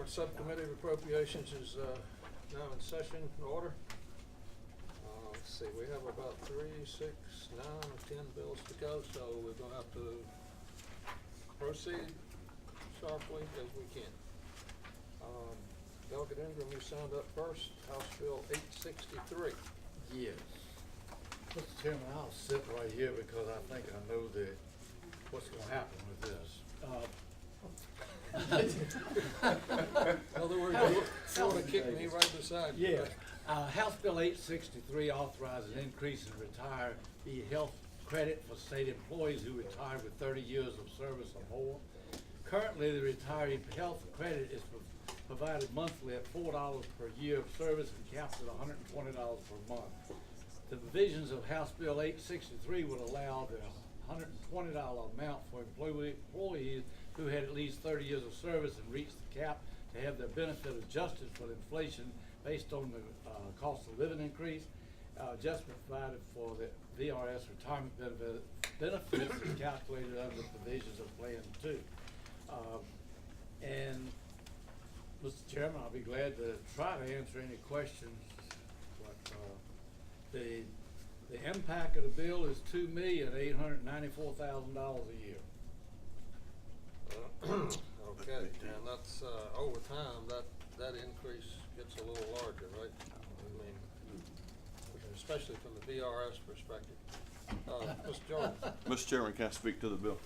right, Subcommittee of Appropriations is now in session order. Let's see, we have about 3, 6, 9, or 10 bills to go, so we're going to have to proceed sharply as we can. Delegate Ingram, you signed up first, House Bill 863. Yes. Mr. Chairman, I'll sit right here because I think I know what's going to happen with this. In other words, you want to kick me right beside you. Yeah. House Bill 863 authorizes an increase in retiree health credit for state employees who retire with 30 years of service or more. Currently, the retiree health credit is provided monthly at $4 per year of service and capped at $120 per month. The provisions of House Bill 863 would allow the $120 amount for employees who had at least 30 years of service and reached the cap to have their benefit adjusted for inflation based on the cost of living increase. Adjustment provided for the VRS retirement benefits is calculated under the provisions of Plan 2. And Mr. Chairman, I'll be glad to try to answer any questions. But the impact of the bill is $2,894,000 a year. Okay, and that's over time. That increase gets a little larger, right? I mean, especially from the VRS perspective. Mr. Jordan. Mr. Chairman, can I speak to the bill?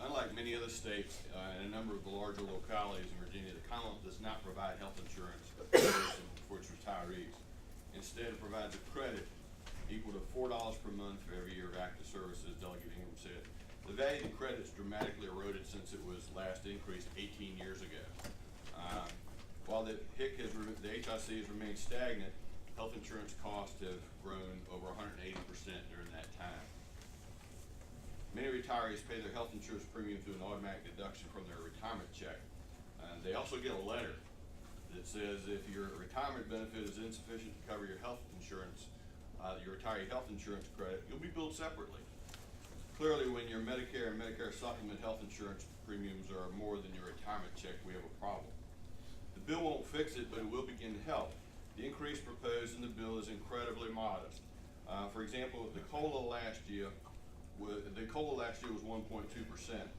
Unlike many other states and a number of the larger localities in Virginia, the Commonwealth does not provide health insurance for its retirees. Instead, it provides a credit equal to $4 per month for every year of active service, as Delegate Ingram said. The value of the credit is dramatically eroded since it was last increased 18 years ago. While the HIC the HIC has remained stagnant, health insurance costs have grown over 180% during that time. Many retirees pay their health insurance premium through an automatic deduction from their retirement check. They also get a letter that says if your retirement benefit is insufficient to cover your health insurance, your retiree health insurance credit, you'll be billed separately. Clearly, when your Medicare and Medicare supplement health insurance premiums are more than your retirement check, we have a problem. The bill won't fix it, but it will begin to help. The increase proposed in the bill is incredibly modest. For example, the COLA last year was 1.2%.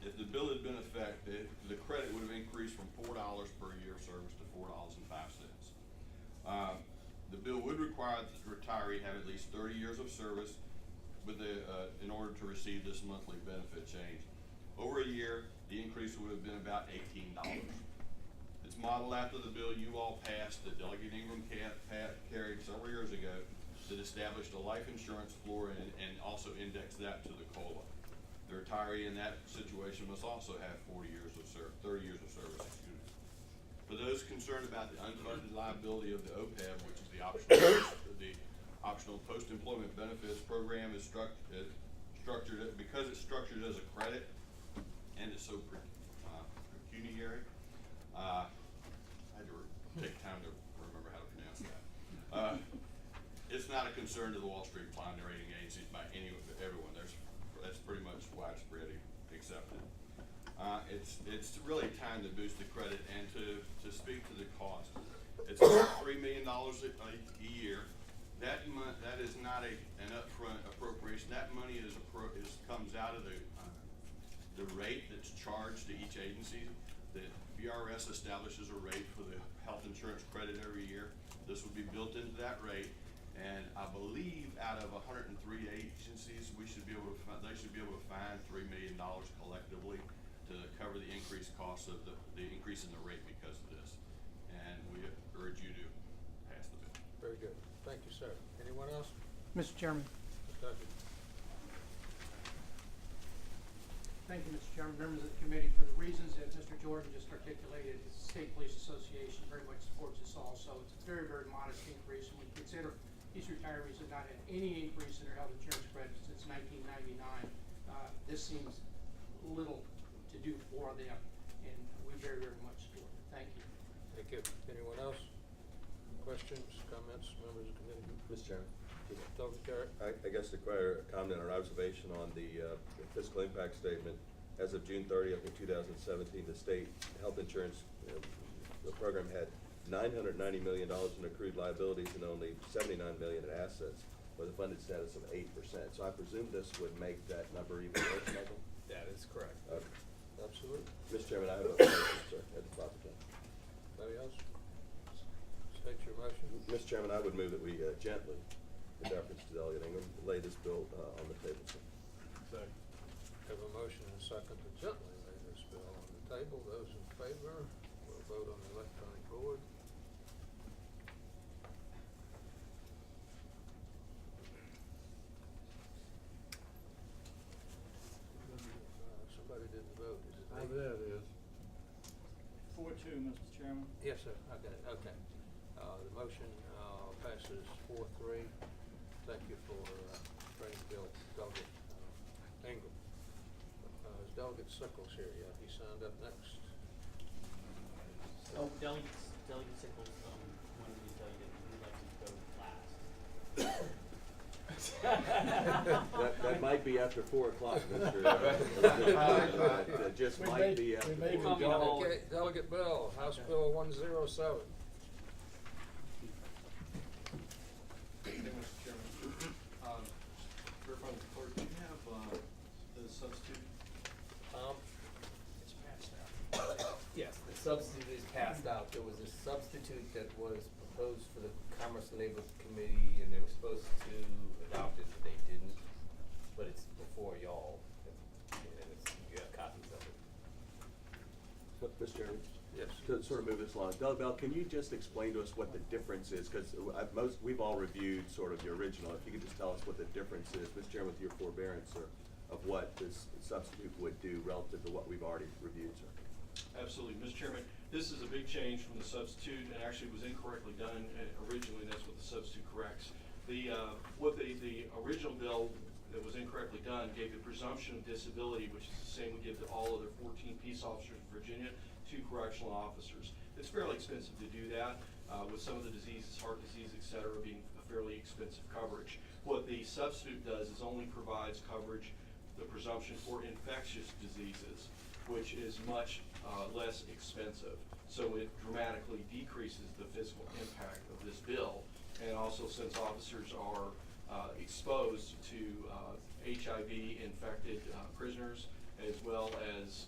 If the bill had been effective, the credit would have increased from $4 per year of service to $4.05. The bill would require that the retiree have at least 30 years of service in order to receive this monthly benefit change. Over a year, the increase would have been about $18. It's modeled after the bill you all passed that Delegate Ingram carried several years ago that established a life insurance floor and also indexed that to the COLA. The retiree in that situation must also have 30 years of service. For those concerned about the unfunded liability of the OPEB, which is the optional post-employment benefits program, is structured because it's structured as a credit and it's so pecuniary. I had to take time to remember how to pronounce that. It's not a concern to the Wall Street bond rating agencies by everyone. That's pretty much widespread accepted. It's really time to boost the credit and to speak to the cost. It's about $3 million a year. That is not an upfront appropriation. That money comes out of the rate that's charged to each agency. The VRS establishes a rate for the health insurance credit every year. This would be built into that rate. And I believe out of 103 agencies, they should be able to find $3 million collectively to cover the increased costs of the increase in the rate because of this. And we urge you to pass the bill. Very good. Thank you, sir. Anyone else? Mr. Chairman. Thank you, Mr. Chairman, members of the committee. For the reasons that Mr. Jordan just articulated, the State Police Association very much supports this also. It's a very, very modest increase, and we consider these retirees have not had any increase in their health insurance credit since 1999. This seems little to do for them, and we very, very much support it. Thank you. Thank you. Anyone else? Questions, comments, members of the committee? Mr. Chairman, Dr. Garrett? I guess to acquire a comment or observation on the fiscal impact statement. As of June 30th of 2017, the state health insurance the program had $990 million in accrued liabilities and only $79 million in assets, with a funded status of 8%. So I presume this would make that number even worse, Michael? That is correct. Okay. Absolutely. Mr. Chairman, I have a motion, sir, at the proper time. Anybody else? State your motion. Mr. Chairman, I would move that we gently, in deference to Delegate Ingram, lay this bill on the table, sir. Second. Have a motion and a second to gently lay this bill on the table. Those in favor will vote on the electronic board. Somebody didn't vote. Is it me? There it is. 4-2, Mr. Chairman. Yes, sir. I got it. Okay. The motion passes 4-3. Thank you for bringing Bill Delegate Ingram. Is Delegate Sickles here yet? He signed up next. Oh, Delegate Sickles, wanted me to tell you that we'd like to go last. That might be after 4 o'clock, Mr. It just We might may- be we after may 4 be o'clock. Okay, Delegate Bell, House Bill 107. Thank you, Mr. Chairman. Verifying the clerk, do you have the substitute? It's passed out. Yes, the substitute is passed out. There was a substitute that was proposed for the Commerce and Labor Committee, and they were supposed to adopt it, but they didn't. But it's before y'all, and you have copies of it. Mr. Chairman? Yes. To sort of move this along, Delegate Bell, can you just explain to us what the difference is? Because we've all reviewed sort of the original. If you could just tell us what the difference is, Mr. Chairman, with your forbearance, sir, of what this substitute would do relative to what we've already reviewed, sir. Absolutely, Mr. Chairman. This is a big change from the substitute, and actually was incorrectly done originally. That's what the substitute corrects. The original bill that was incorrectly done gave the presumption of disability, which is the same we give to all other 14 peace officers in Virginia, to correctional officers. It's fairly expensive to do that, with some of the diseases, heart disease, et cetera, being a fairly expensive coverage. What the substitute does is only provides coverage, the presumption for infectious diseases, which is much less expensive. So it dramatically decreases the fiscal impact of this bill. And also, since officers are exposed to HIV-infected prisoners, as well as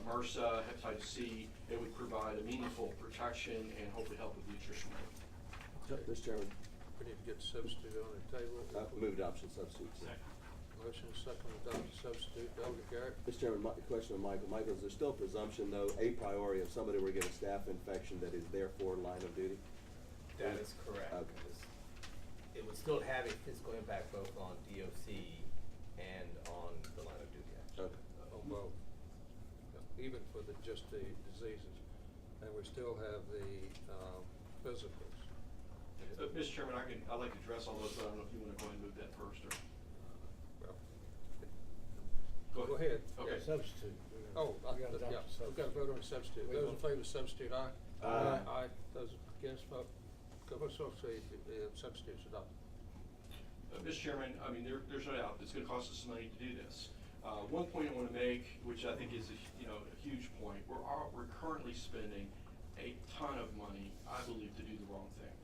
MRSA, hepatitis C, it would provide a meaningful protection and hopefully help with the attrition rate. Mr. Chairman, We need to get the substitute on the table. move adoption substitute, sir. Motion second to adopt the substitute. Delegate Garrett? Mr. Chairman, question of Michael. Michael, is there still a presumption, though, a priori, if somebody were to get a staph infection that is therefore line of duty? That is correct. Okay. It would still have a fiscal impact both on DOC and on the line of duty act. Okay. On both. Even for just the diseases. And we still have the physicals. Mr. Chairman, I'd like to address all those, but I don't know if you want to go ahead and move that first, or. Well, go ahead. Okay. Substitute. Oh, We gotta adopt yeah, the we've got to vote on the substitute. Wait, Those in no. favor of substitute, aye? Aye. Aye. Those against, vote. Go for substitute, substitutes adopted. Mr. Chairman, I mean, there's no doubt it's going to cost us some money to do this. One point I want to make, which I think is a huge point, we're currently spending a ton of money, I believe, to do the wrong thing.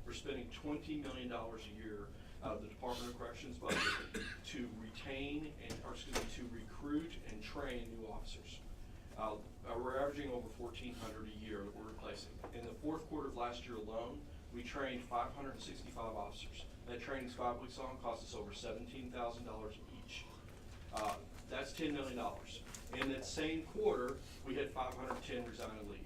We're spending $20 million a year out of the Department of Corrections budget to to recruit and train new officers. We're averaging over 1,400 a year that we're replacing. In the fourth quarter of last year alone, we trained 565 officers. That training's 5 weeks long, cost us over $17,000 each. That's $10 million. In that same quarter, we had 510 resign and leave.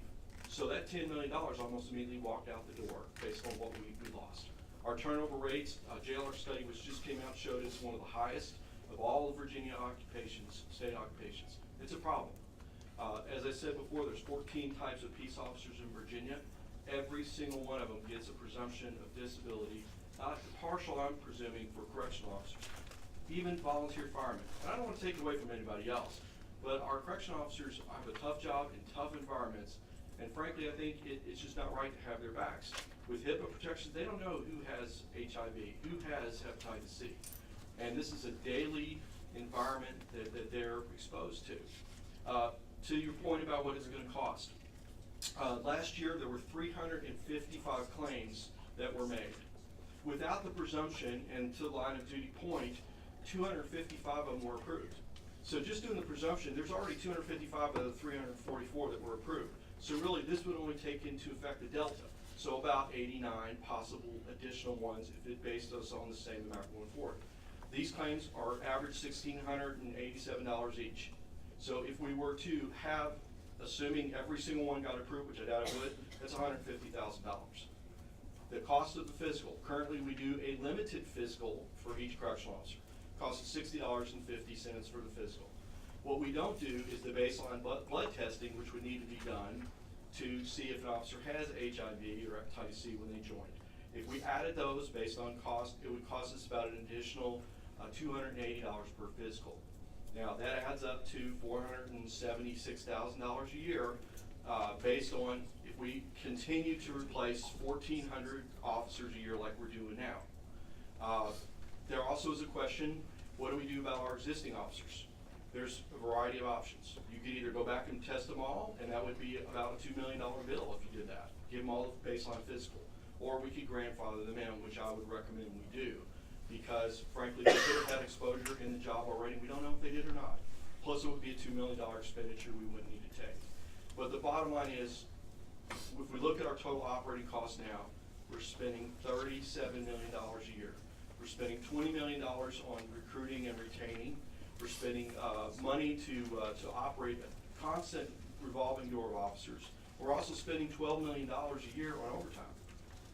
So that $10 million almost immediately walked out the door based on what we lost. Our turnover rates, jailer study which just came out showed it's one of the highest of all of Virginia occupations, state occupations. It's a problem. As I said before, there's 14 types of peace officers in Virginia. Every single one of them gets a presumption of disability, partial, I'm presuming, for correctional officers, even volunteer firemen. And I don't want to take it away from anybody else, but our correctional officers have a tough job in tough environments, and frankly, I think it's just not right to have their backs. With HIPAA protections, they don't know who has HIV, who has hepatitis C. And this is a daily environment that they're exposed to. To your point about what it's going to cost, last year there were 355 claims that were made. Without the presumption, and to the line of duty point, 255 of them were approved. So just doing the presumption, there's already 255 of the 344 that were approved. So really, this would only take into effect the delta. So about 89 possible additional ones if it based us on the same amount going forward. These claims are average $1,687 each. So if we were to have, assuming every single one got approved, which I doubt it would, that's $150,000. The cost of the physical, currently we do a limited physical for each correctional officer. Cost is $60.50 for the physical. What we don't do is the baseline blood testing, which would need to be done to see if an officer has HIV or hepatitis C when they joined. If we added those based on cost, it would cost us about an additional $280 per physical. Now that adds up to $476,000 a year based on if we continue to replace 1,400 officers a year like we're doing now. There also is a question, what do we do about our existing officers? There's a variety of options. You could either go back and test them all, and that would be about a $2 million bill if you did that. Give them all the baseline physical. Or we could grandfather them in, which I would recommend we do. Because frankly, they could have had exposure in the job already. We don't know if they did or not. Plus it would be a $2 million expenditure we wouldn't need to take. But the bottom line is, if we look at our total operating costs now, we're spending $37 million a year. We're spending $20 million on recruiting and retaining. We're spending money to operate a constant revolving door of officers. We're also spending $12 million a year on overtime.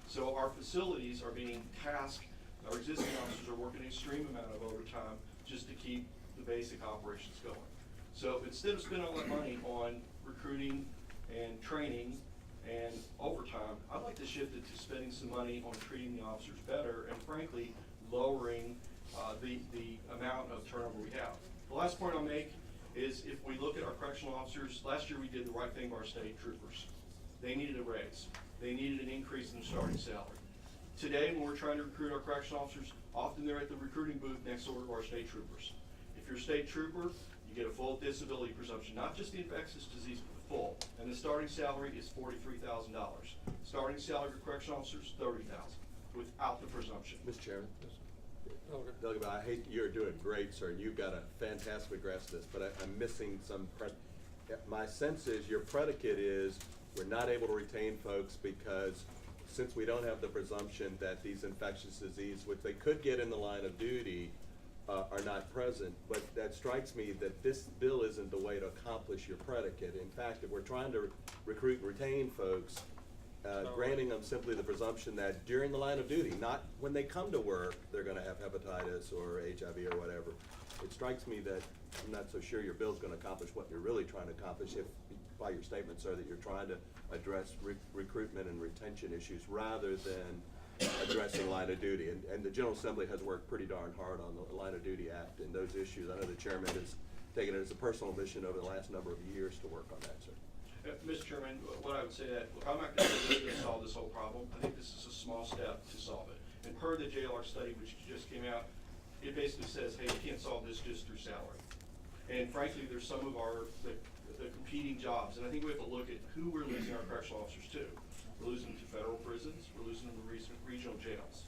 So our facilities are being tasked, our existing officers are working an extreme amount of overtime just to keep the basic operations going. So instead of spending all that money on recruiting and training and overtime, I'd like to shift it to spending some money on treating the officers better and frankly lowering the amount of turnover we have. The last point I'll make is if we look at our correctional officers, last year we did the right thing by our state troopers. They needed a raise. They needed an increase in their starting salary. Today, when we're trying to recruit our correctional officers, often they're at the recruiting booth next door to our state troopers. If you're a state trooper, you get a full disability presumption, not just the infectious disease, but the full. And the starting salary is $43,000. Starting salary for correctional officers, $30,000, without the presumption. Mr. Chairman. Okay. Doug, I hate, you're doing great, sir, and you've got a fantastic grasp of this, but I'm missing some, my sense is your predicate is we're not able to retain folks because since we don't have the presumption that these infectious disease, which they could get in the line of duty, are not present. But that strikes me that this bill isn't the way to accomplish your predicate. In fact, if we're trying to recruit and retain folks, granting them simply the presumption that during the line of duty, not when they come to work, they're gonna have hepatitis or HIV or whatever. It strikes me that I'm not so sure your bill's gonna accomplish what you're really trying to accomplish if, by your statement, sir, that you're trying to address recruitment and retention issues rather than addressing line of duty. And the General Assembly has worked pretty darn hard on the Line of Duty Act and those issues. I know the chairman has taken it as a personal mission over the last number of years to work on that, sir. Mr. Chairman, what I would say that, look, I'm not going to say this is solve this whole problem. I think this is a small step to solve it. And per the JLR study, which just came out, it basically says, hey, you can't solve this just through salary. And frankly, there's some of the competing jobs, and I think we have to look at who we're losing our correctional officers to. We're losing them to federal prisons, we're losing them to regional jails.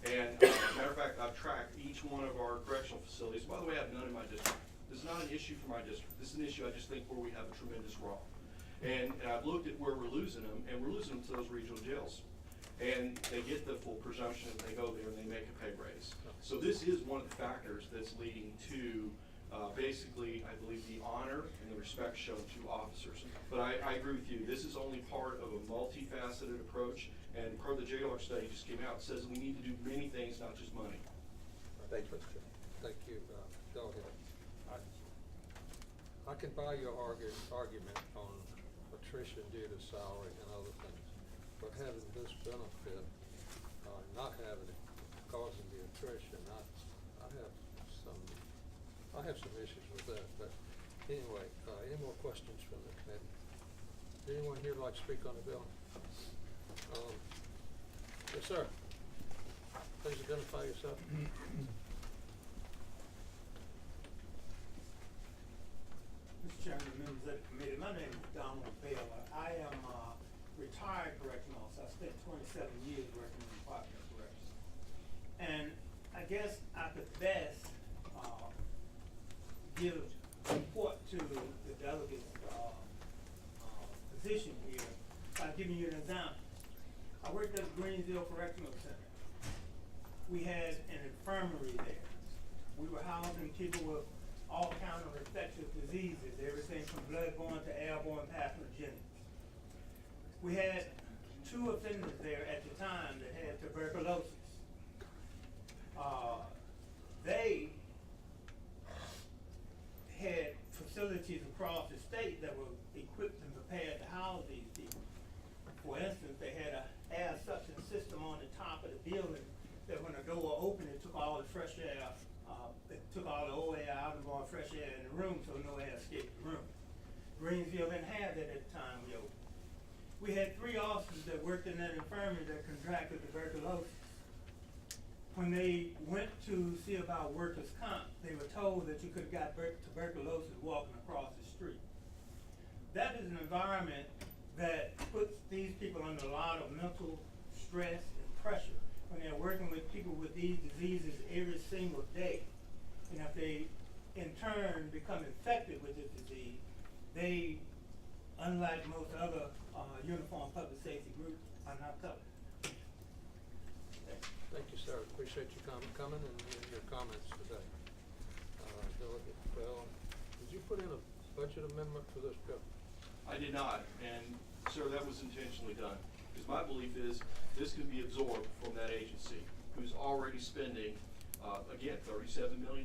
And matter of fact, I've tracked each one of our correctional facilities. By the way, I have none in my district. This is not an issue for my district. This is an issue I just think where we have a tremendous wrong. And I've looked at where we're losing them, and we're losing them to those regional jails. And they get the full presumption and they go there and they make a pay raise. So this is one of the factors that's leading to basically, I believe, the honor and the respect shown to officers. But I agree with you. This is only part of a multifaceted approach. And per the JLR study just came out, it says we need to do many things, not just money. Thank you, Mr. Chairman. Thank you. Go ahead. I can buy your argument on attrition due to salary and other things, but having this benefit, not having it causing the attrition, I have some issues with that. But anyway, any more questions from the committee? Anyone here like to speak on the bill? Yes, sir. Please identify yourself. Mr. Chairman, members of the committee, my name is Donald Bell. I am a retired correctional officer. I spent 27 years working in the Department of Corrections. And I guess I could best give support to the delegate's position here by giving you an example. I worked at Greensville Correctional Center. We had an infirmary there. We were housing people with all kinds of infectious diseases, everything from bloodborne to airborne pathogenic. We had 2 offenders there at the time that had tuberculosis. They had facilities across the state that were equipped and prepared to house these people. For instance, they had an air suction system on the top of the building that when a door opened, it took all the fresh air, it took all the old air out and brought fresh air in the room so no air escaped the room. Greensville didn't have that at the time we opened. We had 3 officers that worked in that infirmary that contracted tuberculosis. When they went to see about workers' comp, they were told that you could have got tuberculosis walking across the street. That is an environment that puts these people under a lot of mental stress and pressure when they're working with people with these diseases every single day. And if they, in turn, become infected with this disease, they, unlike most other uniform public safety groups, are not covered. Thank you, sir. Appreciate you coming and your comments today. Delegate Bell, did you put in a budget amendment for this bill? I did not, and sir, that was intentionally done, because my belief is this can be absorbed from that agency, who's already spending, again, $37 million.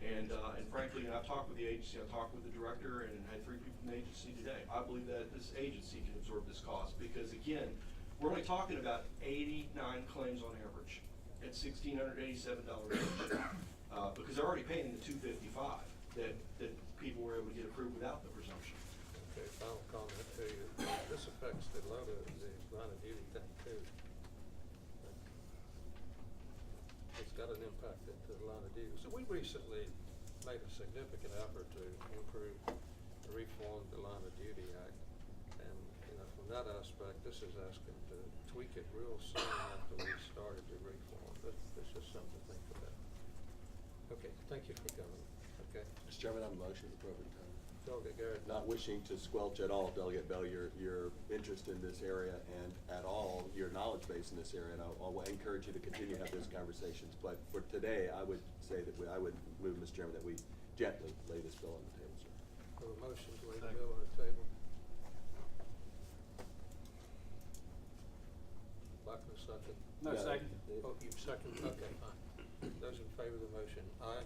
And frankly, and I've talked with the agency, I've talked with the director, and had 3 people from the agency today. I believe that this agency can absorb this cost, because again, we're only talking about 89 claims on average at $1,687 each, because they're already paying the $255 that people were able to get approved without the presumption. Okay, final comment to you. This affects the line of duty thing too. It's got an impact into the line of duty. So we recently made a significant effort to improve and reform the Line of Duty Act. And from that aspect, this is asking to tweak it real soon after we started the reform. That's just something to think about. Okay, thank you for coming. Okay. Mr. Chairman, I have a motion at the appropriate time. Delegate Garrett. Not wishing to squelch at all, Delegate Bell, your interest in this area and at all your knowledge base in this area, and I'll encourage you to continue to have those conversations. But for today, I would say that I would move, Mr. Chairman, that we gently lay this bill on the table, sir. Have a motion to lay the bill on the table. Blackman second. No, Yeah. second. Oh, you second, okay, fine. Those in favor of the motion, aye?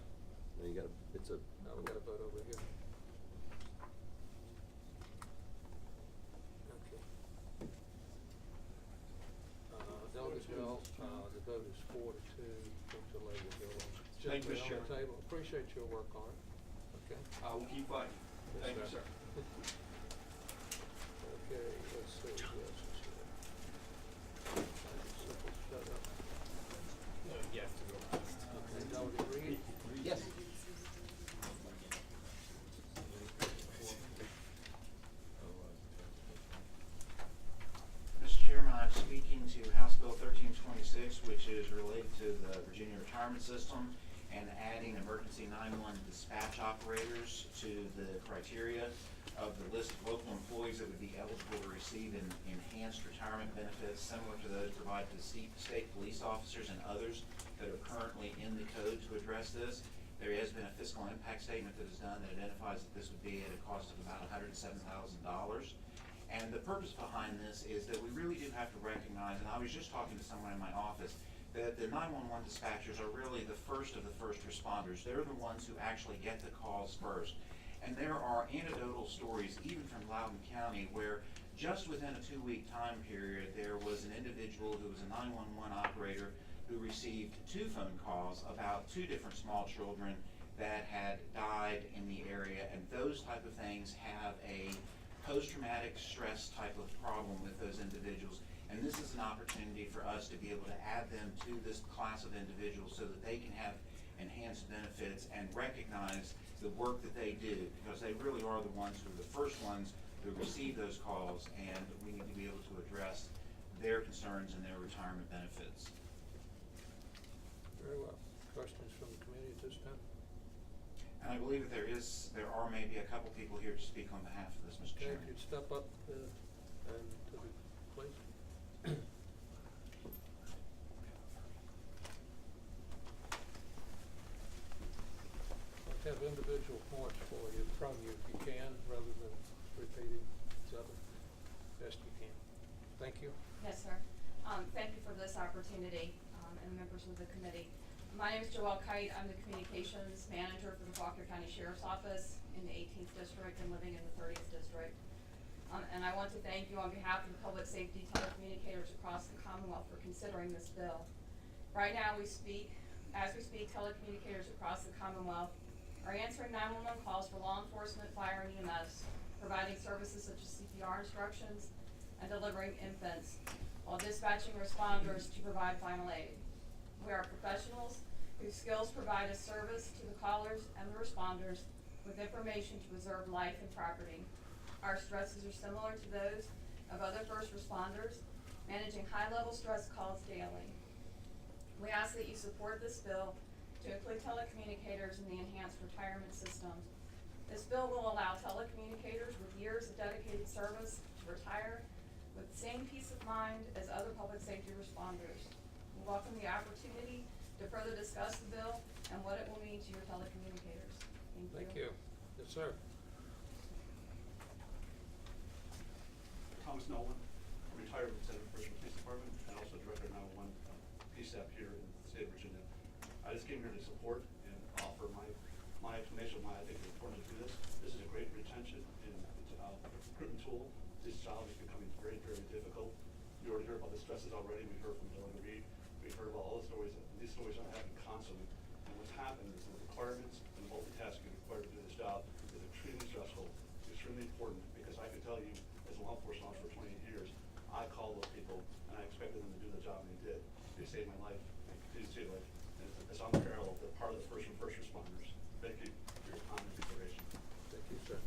Now you gotta, Now we gotta vote over here. Okay. Delegate Bell, the vote is 4-2 to lay the bill on. Thank you, Mr. Gently on the Chairman. table. Appreciate your work on it. Okay. I will keep fighting. Yes, Thank you, sir. Okay, let's see, yes, let's see. Simple, shut up. Yes, to go last. Okay, Delegate Reed? Yes. Mr. Chairman, I'm speaking to House Bill 1326, which is related to the Virginia retirement system and adding emergency 911 dispatch operators to the criteria of the list of local employees that would be eligible to receive enhanced retirement benefits similar to those provided to state police officers and others that are currently in the code to address this. There has been a fiscal impact statement that is done that identifies that this would be at a cost of about $107,000. And the purpose behind this is that we really do have to recognize, and I was just talking to someone in my office, that the 911 dispatchers are really the first of the first responders. They're the ones who actually get the calls first. And there are anecdotal stories, even from Loudoun County, where just within a 2-week time period, there was an individual who was a 911 operator who received 2 phone calls about 2 different small children that had died in the area. And those type of things have a post-traumatic stress type of problem with those individuals. And this is an opportunity for us to be able to add them to this class of individuals so that they can have enhanced benefits and recognize the work that they do, because they really are the ones who are the first ones who receive those calls, and we need to be able to address their concerns and their retirement benefits. Very well. Questions from the committee at this time? And I believe that there are maybe a couple people here to speak on behalf of this, Mr. Okay, Chairman. if you'd step up and to the, please. Let's have individual points for you, from you if you can, rather than repeating each other, best you can. Thank you. Yes, sir. Thank you for this opportunity, and members of the committee. My name is Joelle Kite. I'm the communications manager for the Fauquier County Sheriff's Office in the 18th District and living in the 30th District. And I want to thank you on behalf of the public safety telecommunicators across the Commonwealth for considering this bill. Right now, as we speak, telecommunicators across the Commonwealth are answering 911 calls for law enforcement, fire, and EMS, providing services such as CPR instructions and delivering infants, while dispatching responders to provide final aid. We are professionals whose skills provide a service to the callers and the responders with information to preserve life and property. Our stresses are similar to those of other first responders, managing high-level stress calls daily. We ask that you support this bill to include telecommunicators in the enhanced retirement system. This bill will allow telecommunicators with years of dedicated service to retire with the same peace of mind as other public safety responders. We welcome the opportunity to further discuss the bill and what it will mean to your telecommunicators. Thank you. Yes, sir. Thomas Nolan, retired lieutenant for the police department and also director of 911 PSAP here in the state of Virginia. I just came here to support and offer my explanation of why I think it's important to do this. This is a great retention and recruitment tool. This job is becoming very, very difficult. You already heard about the stresses already. We heard from Dylan Reed. We heard about all the stories. These stories are happening constantly. And what's happened is the requirements and multitasking required to do this job is extremely stressful, extremely important, because I can tell you, as a law enforcement officer for 28 years, I called those people and I expected them to do the job, and they did. They saved my life and continue to save life. And it's unparalleled. They're part of the first responders. Thank you for your time and consideration. Thank you, sir.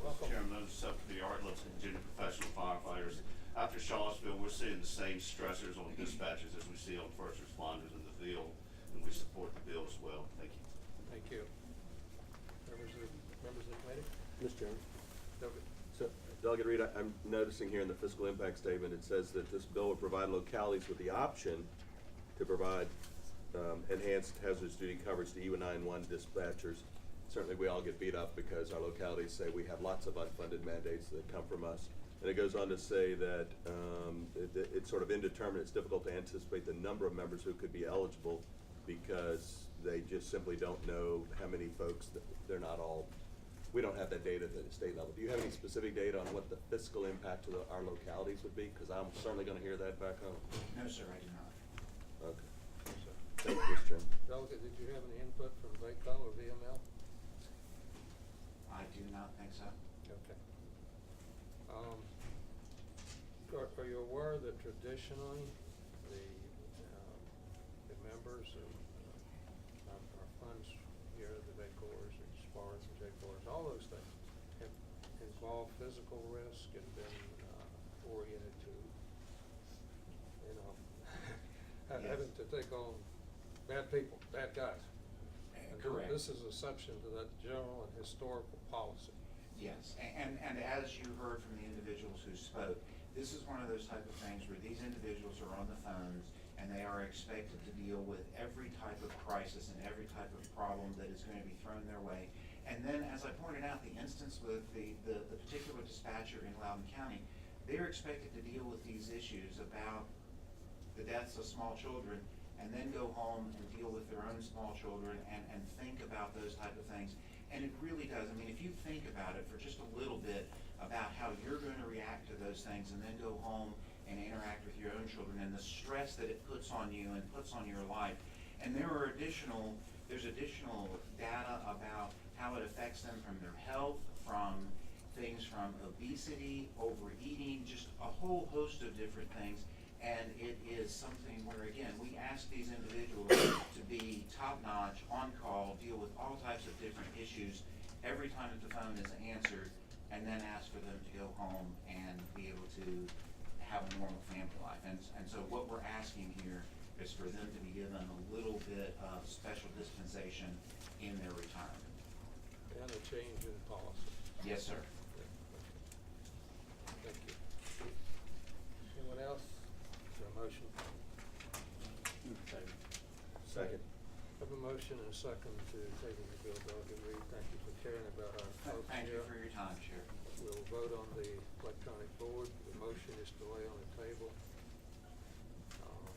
Mr. Chairman, members of the Subcommittee, Artlets and junior professional firefighters. After Charlottesville, we're seeing the same stressors on dispatchers as we see on first responders in the field, and we support the bill as well. Thank you. Thank you. Members of the committee? Mr. Chairman. Delegate. So, Delegate Reed, I'm noticing here in the fiscal impact statement, it says that this bill would provide localities with the option to provide enhanced hazardous duty coverage to E911 dispatchers. Certainly we all get beat up because our localities say we have lots of unfunded mandates that come from us. And it goes on to say that it's sort of indeterminate. It's difficult to anticipate the number of members who could be eligible because they just simply don't know how many folks, they're not all, we don't have that data at the state level. Do you have any specific data on what the fiscal impact to our localities would be? Because I'm certainly going to hear that back home. No, sir, I do not. Okay. Thank you, Mr. Chairman. Delegate, did you have any input from VACO or VML? I do not think so. Okay. Are you aware that traditionally the members of our funds here, the VACORs and SPARs and JCORs, all those things have involved physical risk and been oriented to, having to take on bad people, bad guys. Correct. This is exception to that general and historical policy. Yes, and as you heard from the individuals who spoke, this is one of those type of things where these individuals are on the phones and they are expected to deal with every type of crisis and every type of problem that is going to be thrown their way. And then, as I pointed out, the instance with the particular dispatcher in Loudoun County, they're expected to deal with these issues about the deaths of small children and then go home and deal with their own small children and think about those type of things. And it really does. I mean, if you think about it for just a little bit about how you're going to react to those things and then go home and interact with your own children and the stress that it puts on you and puts on your life. And there's additional data about how it affects them from their health, from things from obesity, overeating, just a whole host of different things. And it is something where, again, we ask these individuals to be top-notch, on-call, deal with all types of different issues every time that the phone is answered, and then ask for them to go home and be able to have a normal family life. And so what we're asking here is for them to be given a little bit of special dispensation in their retirement. And a change in policy. Yes, sir. Thank you. Anyone else? Is there a motion? Second. Have a motion and a second to table the bill, Doug and Reed. Thank you for caring about our folks Thank you here. for your time, Chair. We'll vote on the electronic board. The motion is to lay on the table.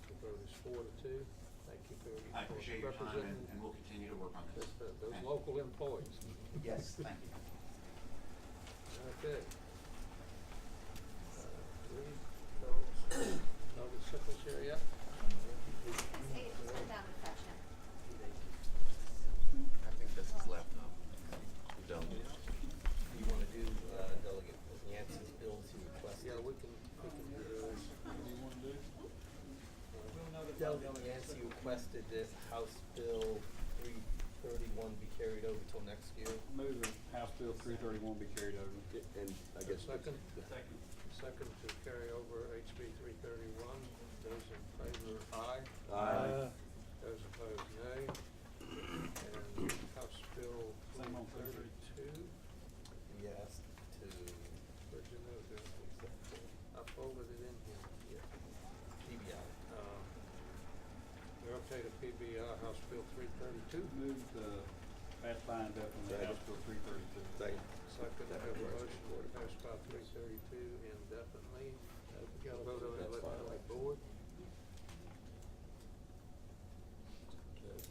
The vote is 4-2. Thank you for I appreciate your time, representing and we'll continue to work on this. those Thank you. local employees. Yes, thank you. Okay. Reed, Phillips, no Sickles here yet? I think this is left now. You don't. You wanna do, Delegate Yancey's bills he requested? Yeah, we can do those. Delegate Yancey requested that House Bill 331 be carried over till next year. Move that House Bill 331 be carried over. And I guess. Second? Second. Second to carry over HB 331. Those in favor, aye. Aye. Those opposed, nay. And House Bill Same on 332. He asked to, Where'd you move it? I folded it in here. PBI. We're okay to PBI, House Bill 332. Move pass by indefinitely House Bill 332. Second. Second, I have a motion to pass by 332 indefinitely. We got a vote on the electronic board.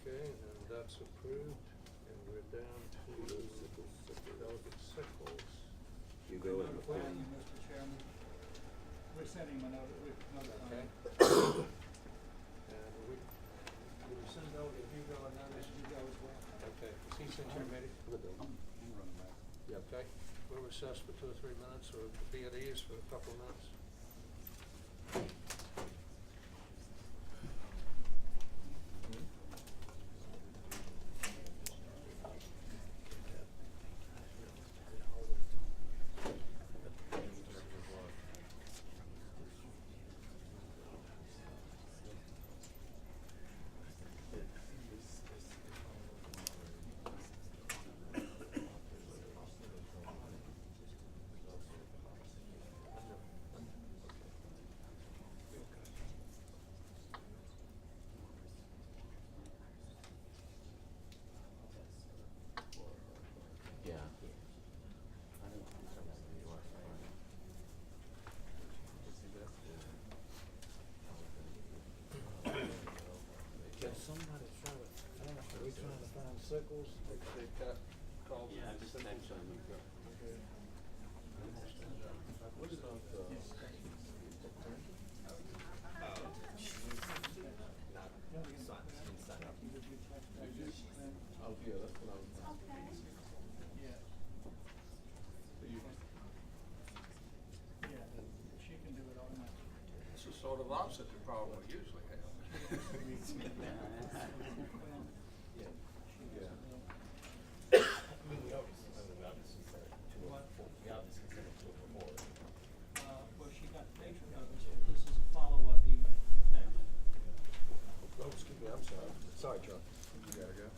Okay, and that's approved, and we're down to Delegate Sickles. You go with the Notifying you, Mr. Chairman. We sent him another, Okay. And we send Delegate Hugo a notice, Hugo as well? Okay, is he sent your meeting? I'm running back. Okay, we'll recess for 2 or 3 minutes, or be at ease for a couple of minutes. Yeah. Can somebody try to find, are we trying to find Sickles? They've got calls. Yeah, I just texted him. What about, Oh, yeah, that's what I was. yeah. Yeah, she can do it automatically. This is sort of opposite the problem we usually have. Well, she got picture notice, but this is a follow-up email. Oh, excuse me, I'm sorry. Sorry, Chuck. You gotta go.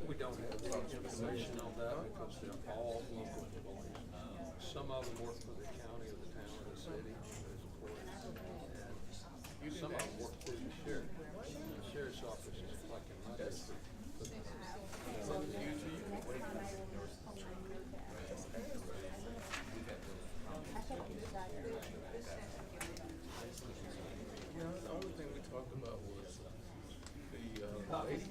We don't have much information on that because they're all local employees. Some of them work for the county or the town or the city. There's And some of them work through the sheriff. The sheriff's office is collecting money. You know, the only thing we talked about was the, base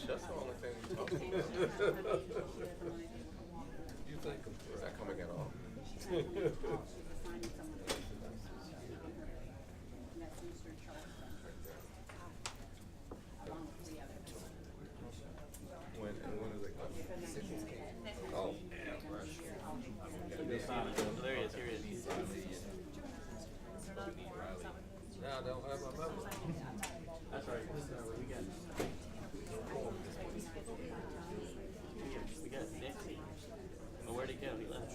that's the only thing we talked about. You think of that coming at all? When is it coming? Oh, yeah, right. There he is, here he is. Now I don't have my number. That's right, we got Nick. Well, where'd he go? He left.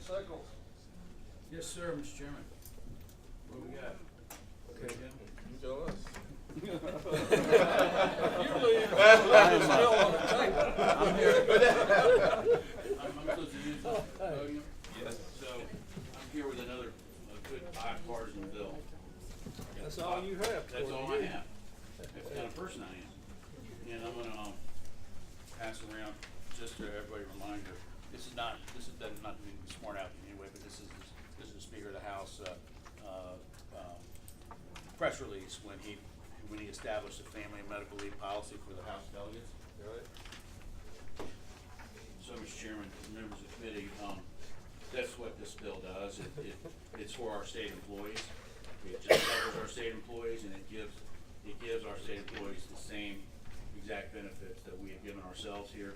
Cycles. Yes, sir, Mr. Chairman. What we got? Okay. You tell us. Usually, it's still on the table. I'm here. I'm supposed to use this podium? Yes. So, I'm here with another good bipartisan bill. That's all you have. That's all I you. have. That's the kind of person I am. And I'm gonna, pass around, just to everybody reminder, this is not to be sworn out in any way, but this is the Speaker of the House, press release when he established the family and medical leave policy for the House delegates. Right. So, Mr. Chairman, members of the committee, that's what this bill does. It's for our state employees. It just covers our state employees, and it gives our state employees the same exact benefits that we have given ourselves here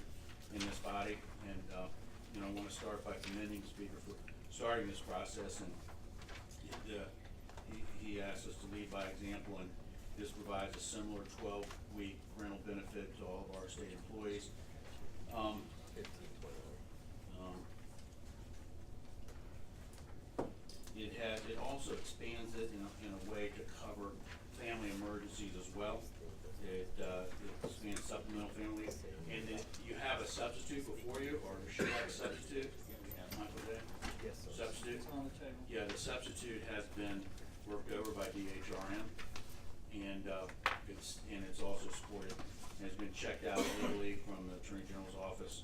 in this body. And I want to start by commending the Speaker for starting this process, and he asked us to lead by example, and this provides a similar 12-week parental benefit to all of our state employees. It also expands it in a way to cover family emergencies as well. It expands supplemental family leave, and then you have a substitute before you, or you should have a substitute. Michael, Yes, sir. substitute. It's on the table. Yeah, the substitute has been worked over by DHRM, and it's also supported and has been checked out legally from the Attorney General's office.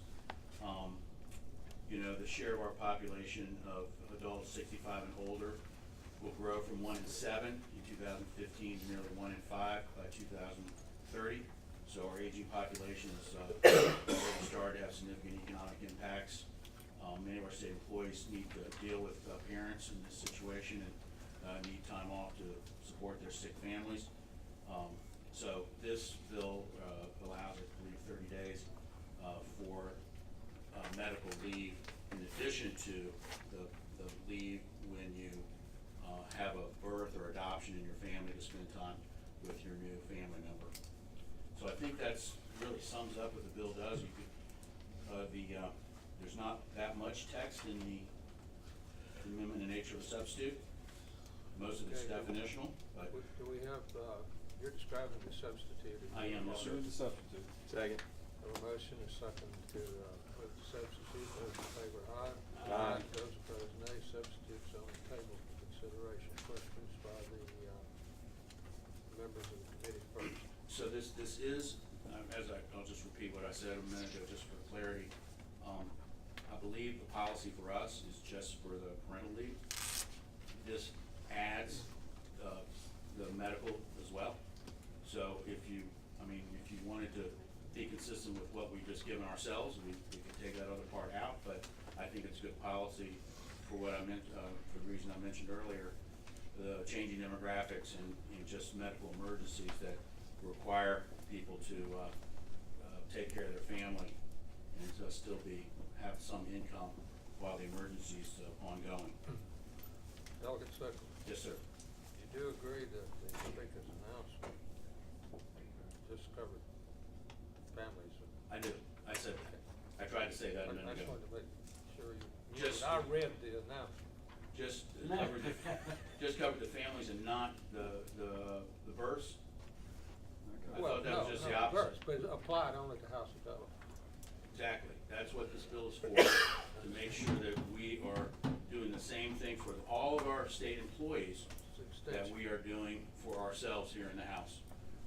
The share of our population of adults 65 and older will grow from 1 in 7 in 2015 to nearly 1 in 5 by 2030. So our aging population is already started to have significant economic impacts. Many of our state employees need to deal with parents in this situation and need time off to support their sick families. So this bill allows, I believe, 30 days for medical leave in addition to the leave when you have a birth or adoption in your family to spend time with your new family member. So I think that's really sums up what the bill does. You could, there's not that much text in the amendment in nature of a substitute. Most of it's Okay. definitional, but Do we have, you're describing the substitute. I am, yes, sir. Move the substitute. Second. Have a motion, a second to, move the substitute. Those in favor, aye. Aye. Those opposed, nay. Substitute's on the table for consideration. Questions by the, members of the committee first. So this is, I'll just repeat what I said a minute ago, just for clarity. I believe the policy for us is just for the parental leave. This adds the medical as well. So if you wanted to be consistent with what we've just given ourselves, we could take that other part out, but I think it's good policy for what I meant, for the reason I mentioned earlier, the changing demographics and just medical emergencies that require people to take care of their family and to still have some income while the emergency's ongoing. Delegate Secretary. Yes, sir. You do agree that the speaker's announcement just covered families? I do. I said, I tried to say that a I minute just ago. wanted to make sure you, Just- I read the announcement. Just covered the families and not the births. I Well, thought that was just the no, opposite. first, but it applied only to House of Delegates. Exactly. That's what this bill is for, to make sure that we are doing the same thing for all of our state employees It's that extension. we are doing for ourselves here in the House.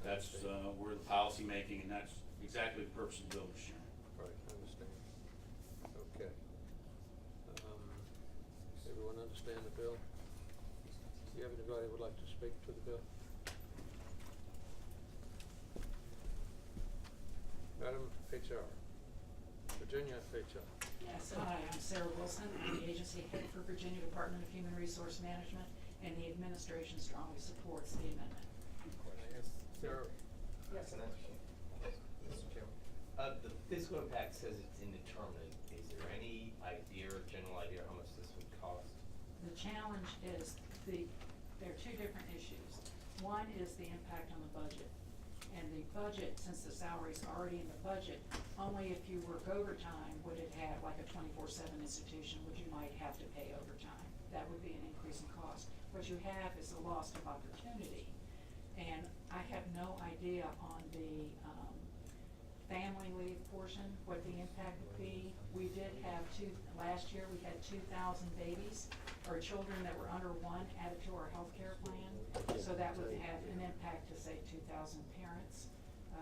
That's, we're the policy making, and that's exactly the purpose of the bill, Mr. Chairman. Right, I understand. Okay. Everyone understand the bill? Do you have anybody who would like to speak to the bill? Madam HR, Virginia HR. Yes, hi, I'm Sarah Wilson. I'm the agency head for Virginia Department of Human Resource Management, and the administration strongly supports the amendment. Sarah? Yes, Mr. Chairman. The fiscal impact says it's indeterminate. Is there any idea or general idea how much this would cost? The challenge is there are two different issues. One is the impact on the budget. And the budget, since the salary's already in the budget, only if you work overtime would it have, like a 24/7 institution, would you might have to pay overtime. That would be an increase in cost. What you have is a loss of opportunity. And I have no idea on the family leave portion, what the impact would be. We did have last year we had 2,000 babies or children that were under 1 added to our health care plan. So that would have an impact to say 2,000 parents.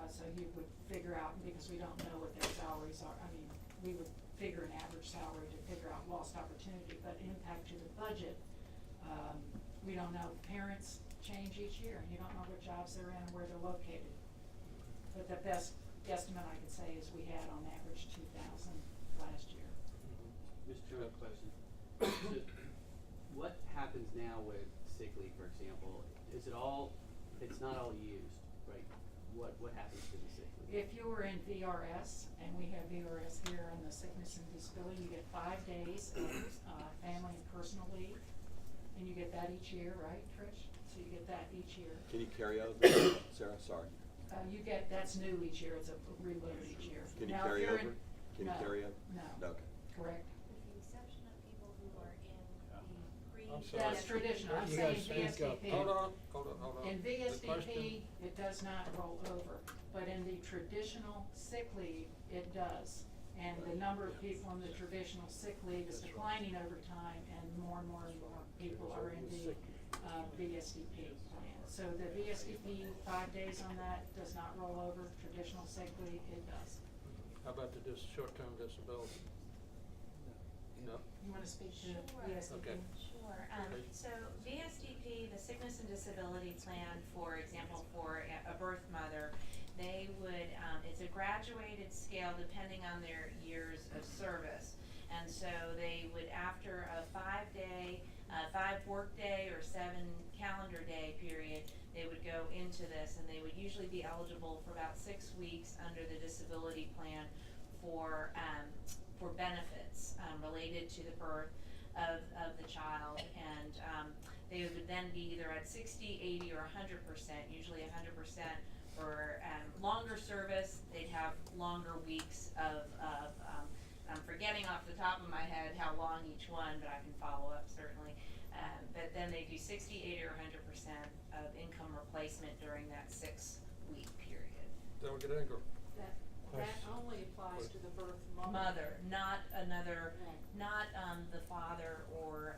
So you would figure out, because we don't know what their salaries are, I mean, we would figure an average salary to figure out lost opportunity, but impact to the budget, we don't know. Parents change each year and you don't know what jobs they're in and where they're located. But the best guesstimate I could say is we had on average 2,000 last year. Mr. Chairman, question. So, what happens now with sick leave, for example? Is it all, it's not all used, right? What happens to the sick leave? If you were in VRS, and we have VRS here on the sickness and disability, you get 5 days of family and personal leave. And you get that each year, right, Trish? So you get that each year. Can you carry over, Sarah? Sorry. That's new each year, it's a reload each year. Can you Now, if carry you're over? in- Can you no, carry over? No. Okay. Correct. With the exception of people who are in the pre. I'm sorry. That's traditional, I'm You saying guys speak up. VSDP. Hold on. In The VSDP, question- it does not roll over, but in the traditional sick leave, it does. And the number of people in the traditional sick leave is declining over time, and more people are in the VSDP plan. So the VSDP, 5 days on that does not roll over. Traditional sick leave, it does. How about the short-term disability? No? You wanna speak to Sure. VSDP? Okay. Sure. So VSDP, the sickness and disability plan, for example, for a birth mother, they would, it's a graduated scale depending on their years of service. And And so they would, after a 5 workday or 7 calendar day period, they would go into this, and they would usually be eligible for about 6 weeks under the disability plan for benefits related to the birth of the child. And they would then be either at 60, 80, or 100%, usually 100% for longer service. They'd have longer weeks of I'm forgetting off the top of my head how long each one, but I can follow up certainly. But then they do 60, 80, or 100% of income replacement during that 6-week period. Delegate Ingram. That only applies to the birth mother. Not another, Right. not the father or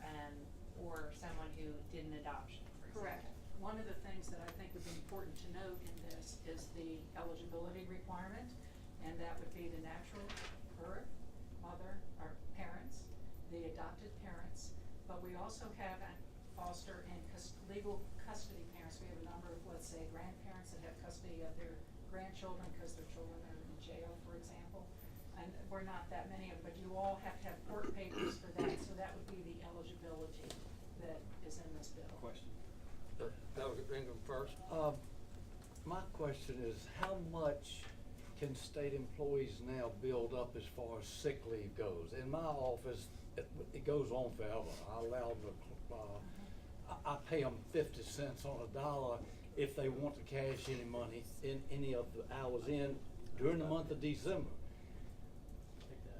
someone who did an adoption, for Correct. example. One of the things that I think would be important to note in this is the eligibility requirement, and that would be the natural birth mother or parents, the adopted parents, but we also have foster and legal custody parents. We have a number of, let's say, grandparents that have custody of their grandchildren because their children are in jail, for example. And we're not that many of them, but you all have to have court papers for that, so that would be the eligibility that is in this bill. Question. Delegate Ingram first. My question is, how much can state employees now build up as far as sick leave goes? In my office, it goes on forever. I allow them to, I pay them 50 cents on a dollar if they want to cash any money in any of the hours in during the month of December.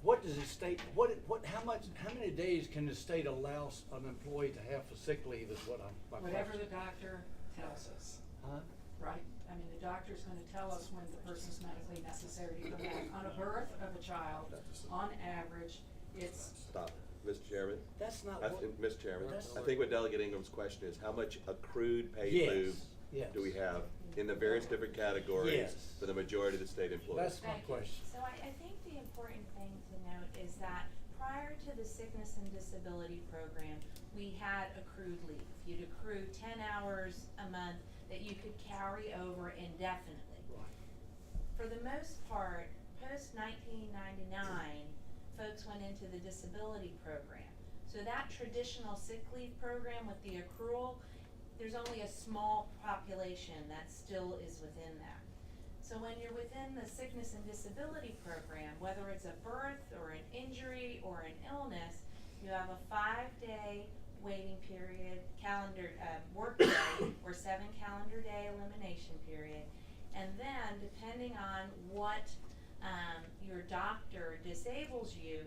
What does the state, how many days can the state allow an employee to have for sick leave is what my Whatever question. the doctor tells us. Huh? Right? I mean, the doctor's gonna tell us when the person's medically necessary to come back. On a birth of a child, on average, it's, Stop, Mr. Chairman. That's not I what. think, Mr. Chairman, That's- I think what Delegate Ingram's question is, how much accrued paid Yes, leave yes. do we have in the various different categories Yes. for the majority of the state employees? That's my Thank you. question. So I think the important thing to note is that prior to the sickness and disability program, we had accrued leave. You'd accrue 10 hours a month that you could carry over indefinitely. Right. For the most part, post 1999, folks went into the disability program. So that traditional sick leave program with the accrual, there's only a small population that still is within that. So when you're within the sickness and disability program, whether it's a birth or an injury or an illness, you have a 5-day waiting period, work day, or 7 calendar day elimination period. And then, depending on what your doctor disables you,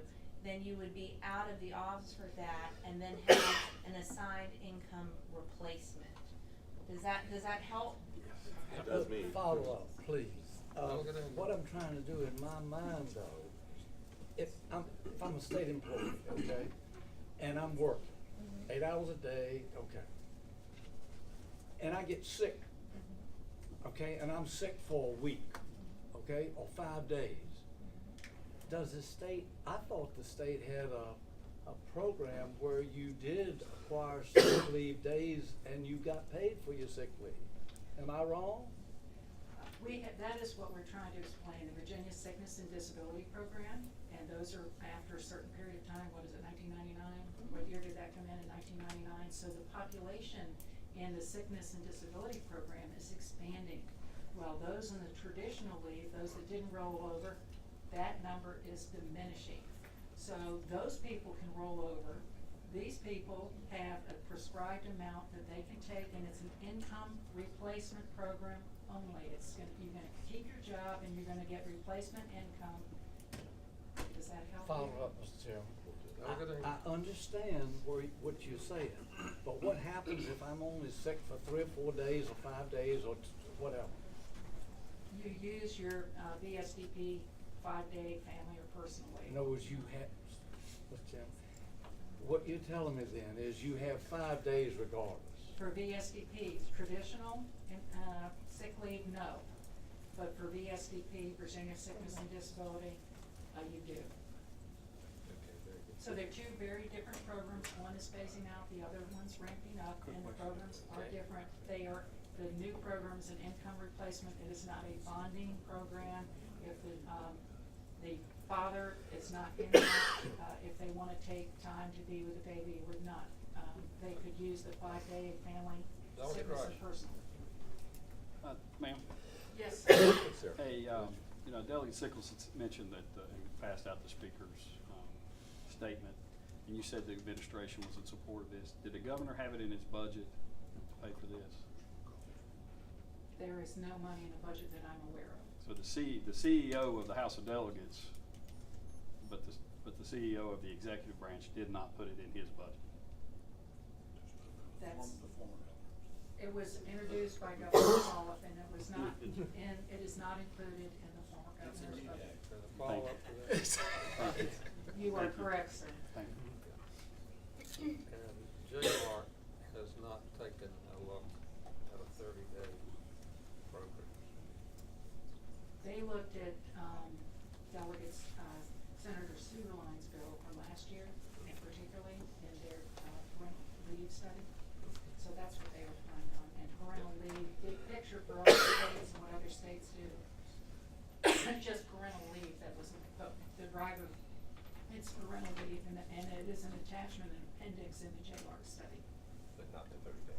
then you would be out of the office for that and then have an assigned income replacement. Does that help? It does me. Follow up, please. Delegate Ingram. What I'm trying to do in my mind though, if I'm a state employee, okay, and I'm working 8 hours a day, okay, and I get sick, okay, and I'm sick for a week, okay, or 5 days. Does the state, I thought the state had a program where you did acquire sick leave days and you got paid for your sick leave. Am I wrong? that is what we're trying to explain, the Virginia Sickness and Disability Program, and those are after a certain period of time. What is it, 1999? What year did that come in 1999? So the population in the sickness and disability program is expanding. While those in the traditional leave, those that didn't roll over, that number is diminishing. So those people can roll over. These people have a prescribed amount that they can take, and it's an income replacement program only. You're gonna keep your job and you're gonna get replacement income. Does that help? Follow up, Mr. Chairman. Delegate Ingram. I understand what you're saying, but what happens if I'm only sick for 3 or 4 days or 5 days or whatever? You use your VSDP 5-day family or personal leave. In other words, you have, Mr. Chairman, what you're telling me then is you have 5 days regardless. For VSDP, traditional sick leave, no. But for VSDP, Virginia Sickness and Disability, you do. Okay, very good. So they're two very different programs. One is phasing out, the other one's ramping up, and the programs are different. They are, the new program's an income replacement. It is not a bonding program. If the father is it's not in that, if they wanna take time to be with the baby or not, they could use the 5-day family Dolly sickness Rush. and personal. Ma'am, Yes. Sir. Delegate Sickles mentioned that he passed out the speaker's statement, and you said the administration was in support of this. Did the governor have it in his budget to pay for this? There is no money in the budget that I'm aware of. So the CEO of the House of Delegates, but the CEO of the executive branch did not put it in his budget. That's, it was introduced by Governor Pollock, and it was not, and it is not included in the former governor's budget. Follow up to that. Thank you. You are correct, sir. Thank you. And J-Mark has not taken a look at a 30-day program. They looked at, delegates, Senator Suderline's bill from last year, and particularly in their, parental leave study. So that's what they were trying on, and parental leave, big picture for other states and what other states do. Just parental leave, that was the driver, it's parental leave, and it is an attachment and appendix in the JLARC study. But not the 30-day.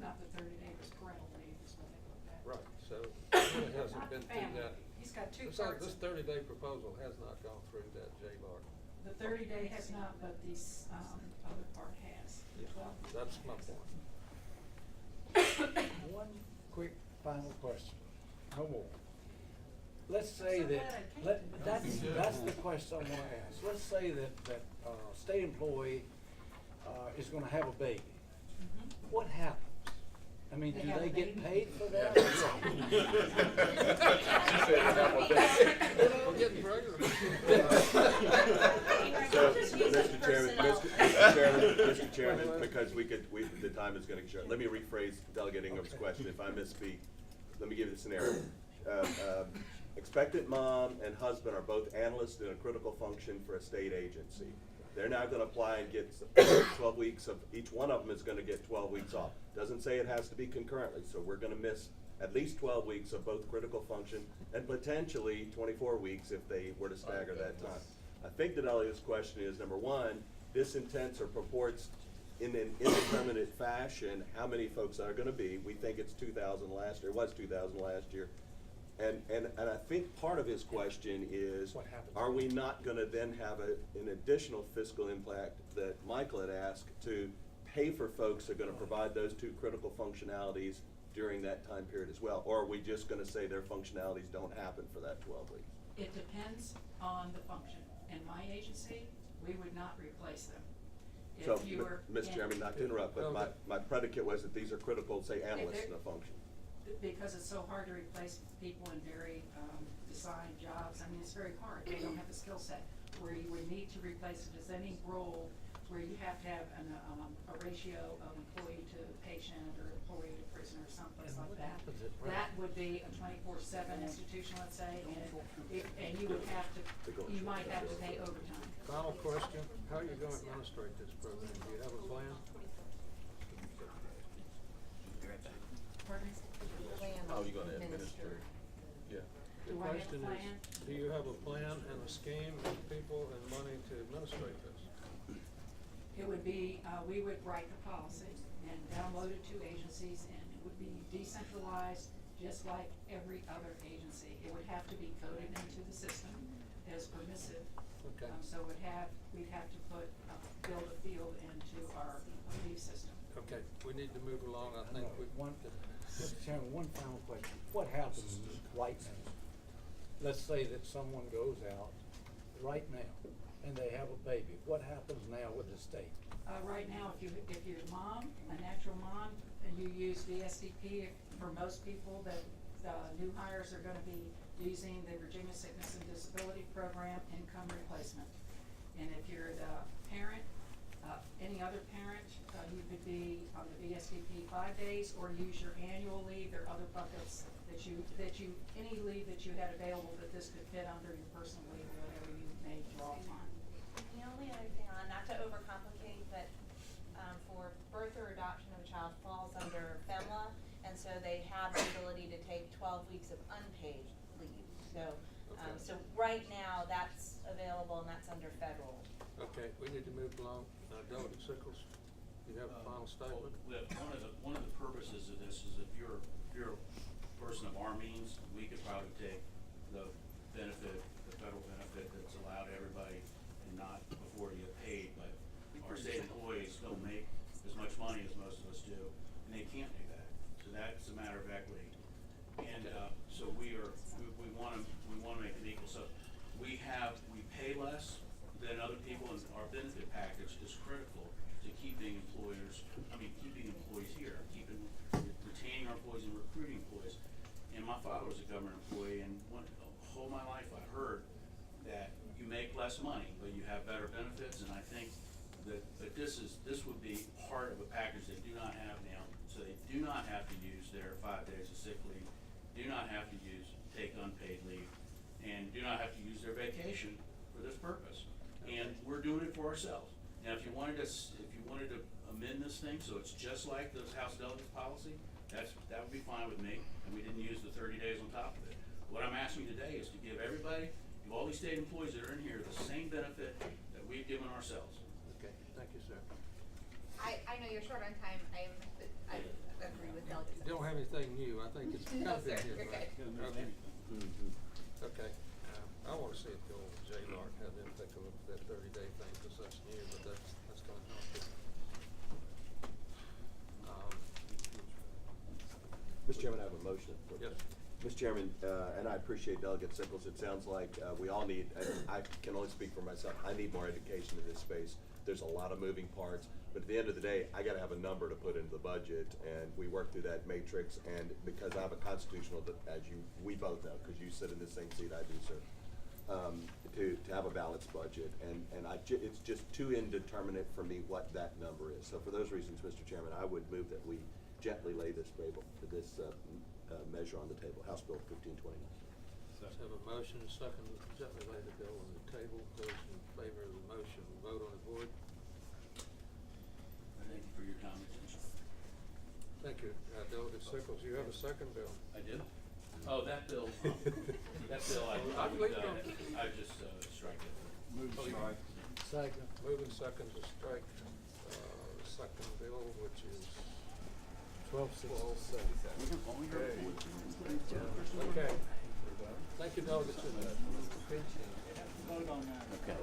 Not the 30-day, it was parental leave is what they looked at. Right, so it really hasn't Not been the through family. that. He's got two It's like parts. this 30-day proposal has not gone through that J-Lark. The 30-day has not, but this, other part has, the 12. That's my point. One quick final question, no more. Let's say So that, glad I came. that's the question I wanna ask. Let's say that state employee, is gonna have a baby. Mhm. What happens? I mean, They do have they a get baby? paid for that? We're getting pregnant. So, Just use Mr. Chairman, personnel. Mr. Chairman, because the time is gonna be short, let me rephrase Delegate Ingram's question. If I misspeak, let me give you the scenario. Expectant mom and husband are both analysts in a critical function for a state agency. They're now gonna apply and get 12 weeks of, each one of them is gonna get 12 weeks off. Doesn't say it has to be concurrently, so we're gonna miss at least 12 weeks of both critical function and potentially 24 weeks if they were to stagger that time. I think the delegate's question is, number one, this intents or purports in an indeterminate fashion how many folks are gonna be. We think it's 2,000 last year, it was 2,000 last year. And I think part of his question is, What happens? are we not gonna then have an additional fiscal impact that Michael had asked to pay for folks that are gonna provide those two critical functionalities during that time period as well? Or are we just gonna say their functionalities don't happen for that 12 weeks? It depends on the function. In my agency, we would not replace them. So, If you were. Mr. Chairman, not to interrupt, but my predicate was that these are critical, say, analysts in a function. Because it's so hard to replace people in very, design jobs, I mean, it's very hard, they don't have the skill set. Where you would need to replace it is any role where you have to have a ratio of employee to patient or employee to prisoner or someplace like that. That would be a 24/7 institution, let's say, and you would have to, you might have to pay overtime. Final question, how are you gonna administrate this program? Do you have a plan? Pardon me? How are you gonna administer? Yeah. The Do I have a question is, plan? do you have a plan and a scheme and people and money to administrate this? It would be, we would write the policy and download it to agencies, and it would be decentralized, just like every other agency. It would have to be coded into the system as permissive. Okay. So we'd have to build a field into our leave system. Okay, we need to move along, I think we. Mr. Chairman, one final question. What happens right now? Let's say that someone goes out right now and they have a baby. What happens now with the state? Right now, if you're a mom, a natural mom, and you use VSDP, for most people, that new hires are gonna be using the Virginia Sickness and Disability Program income replacement. And if you're the parent, any other parent, you could be on the VSDP 5 days or use your annual leave. There are other buckets that you, any leave that you had available that this could fit under your personal leave or whatever you may draw upon. The only other thing on, not to overcomplicate, but for birth or adoption of a child falls under FEMLA, and so they have the ability to take 12 weeks of unpaid leave. So, so right now, that's available, and that's under federal. Okay, we need to move along. Delegate Sickles, you have a final statement? One of the purposes of this is if you're a person of our means, we could probably take the benefit, the federal benefit that's allowed everybody and not before you get paid, but our state employees don't make as much money as most of us do, and they can't do that. So that's a matter of equity. And so we wanna make it equal. So we pay less than other people, and our benefit package is critical to keeping employees here, retaining our employees and recruiting employees. And my father was a government employee, and whole my life I heard that you make less money, but you have better benefits, and I think that this would be part of a package they do not have now. So they do not have to use their 5 days of sick leave, do not have to take unpaid leave, and do not have to use their vacation for this purpose. And we're doing it for ourselves. Now, if you wanted to amend this thing so it's just like the House Delegates policy, that would be fine with me, and we didn't use the 30 days on top of it. What I'm asking today is to give everybody, all these state employees that are in here, the same benefit that we've given ourselves. Okay, thank you, sir. I know you're short on time. I agree with Delegate You don't have anything new. I think it's kind No, of been sir, here, you're right? good. Okay. Okay. I want to see if the old J-Lark had them take a look at that 30-day thing, because that's new, but that's going to help it. Mr. Chairman, I have a motion. Yes. Mr. Chairman, and I appreciate Delegate Sickles. It sounds like we all need, and I can only speak for myself, I need more education in this space. There's a lot of moving parts, but at the end of the day, I gotta have a number to put into the budget, and we work through that matrix, and because I have a constitutional, we both know, because you sit in the same seat I do, sir, to have a balanced budget, and it's just too indeterminate for me what that number is. So for those reasons, Mr. Chairman, I would move that we gently lay this measure on the table, House Bill 1529. Let's have a motion and second to gently lay the bill on the table. Those in favor of the motion will vote on the board. Thank you for your time and attention. Thank you. Delegate Sickles, you have a second bill. I do? Oh, that bill, I just strike it. Move to strike. Second. Moving second to strike, the second bill, which is 1267. Okay. Thank you, Delegate Sickles. Vote on that. Okay.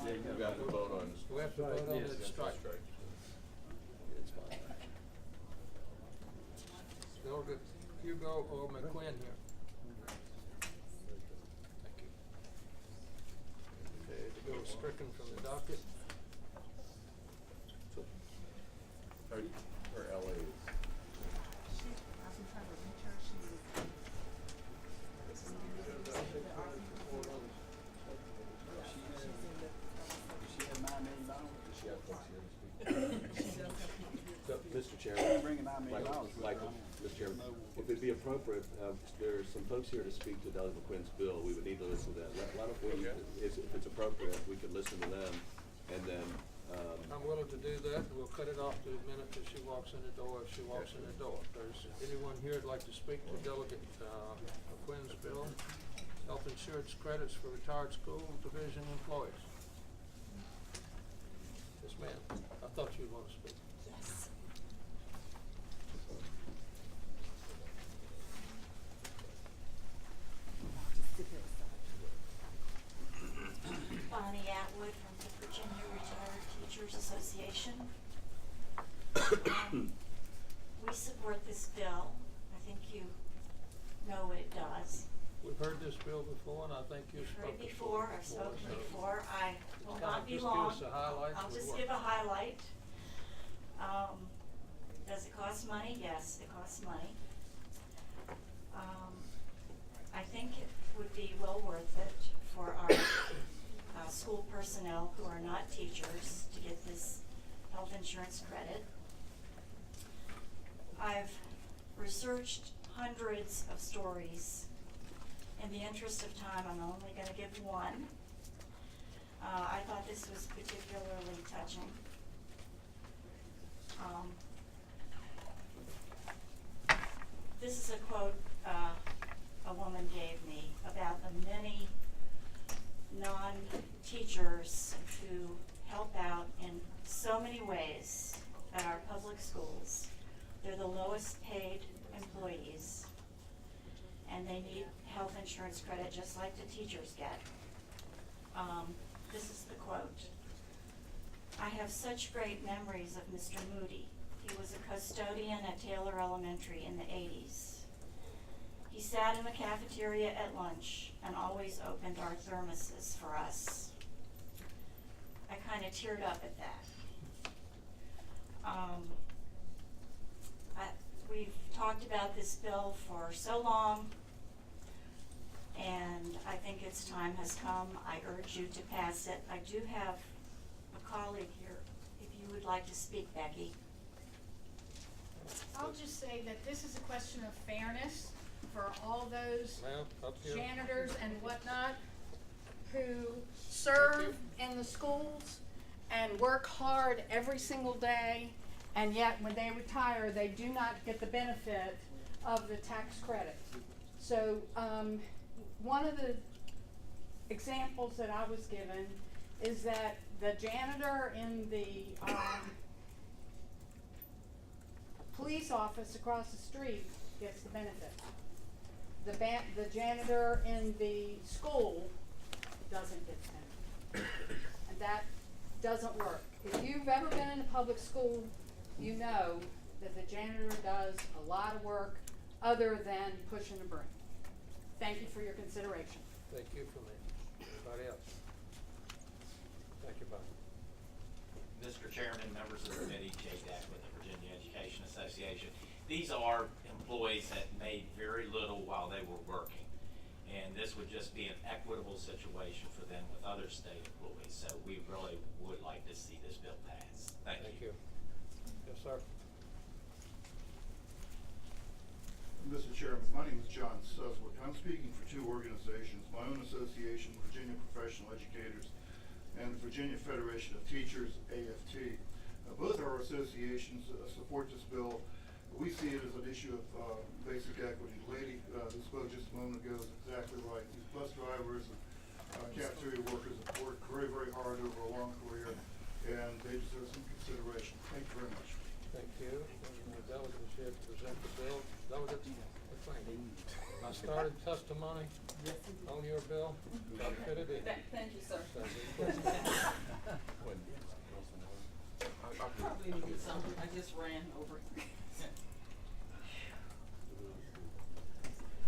Yeah, you have to vote on. We have to vote on that strike. It's fine. Delegate Hugo or McQuinn here. Thank you. Okay, the bill is stricken from the docket. Her LA is. So, Mr. Chairman, like, Mr. Chairman, if it'd be appropriate, there's some folks here to speak to Delegate McQuinn's bill. We would need to listen to that. Why don't we, if it's appropriate, we could listen to them, and then, I'm willing to do that. We'll cut it off the minute that she walks in the door, if she walks in the door. If there's anyone here who'd like to speak to Delegate McQuinn's bill, health insurance credits for retired school division employees. Yes, ma'am. I thought you'd want to speak. Yes. Bonnie Atwood from the Virginia Retired Teachers Association. We support this bill. I think you know what it does. We've heard this bill before, and I think you've Heard spoken it before, I've spoken so before. I will Kind of not be just long. give us a highlight I'll of just what- give a highlight. Does it cost money? Yes, it costs money. I think it would be well worth it for our school personnel who are not teachers to get this health insurance credit. I've researched hundreds of stories. In the interest of time, I'm only going to give one. I thought this was particularly touching. This is a quote a woman gave me about the many non managers who help out in so many ways at our public schools. They're the lowest paid employees, and they need health insurance credit just like the teachers get. This is the quote. "I have such great memories of Mr. Moody. He was a custodian at Taylor Elementary in the 80s. He sat in the cafeteria at lunch and always opened our thermoses for us." I kind of teared up at that. We've talked about this bill for so long, and I think its time has come. I urge you to pass it. I do have a colleague here, if you would like to speak, Becky. I'll just say that this is a question of fairness for all those Ma'am, up here. janitors and whatnot who serve in the schools and work hard every single day, and yet when they retire, they do not get the benefit of the tax credit. So, one of the examples that I was given is that the janitor in the, police office across the street gets the benefit. The janitor in the school doesn't get the benefit. And that doesn't work. If you've ever been in a public school, you know that the janitor does a lot of work other than pushing a broom. Thank you for your consideration. Thank you for me. Anybody else? Thank you, Bob. Mr. Chairman, members of the committee, Jay Dack with the Virginia Education Association. These are employees that made very little while they were working. And this would just be an equitable situation for them with other state employees. So we really would like to see this bill pass. Thank you. Yes, sir. Mr. Chairman, my name is John Suswick. I'm speaking for two organizations, my own association, Virginia Professional Educators, and the Virginia Federation of Teachers, AFT. Both our associations support this bill. We see it as an issue of basic equity. The lady who spoke just a moment ago is exactly right. These bus drivers and cafeteria workers have worked very, very hard over a long career, and they deserve some consideration. Thank you very much. Thank you. And the delegates here to present the bill. Delegates, thank you. I started testimony on your bill. I'll fit it in. Thank you, sir. I probably needed something, I just ran over.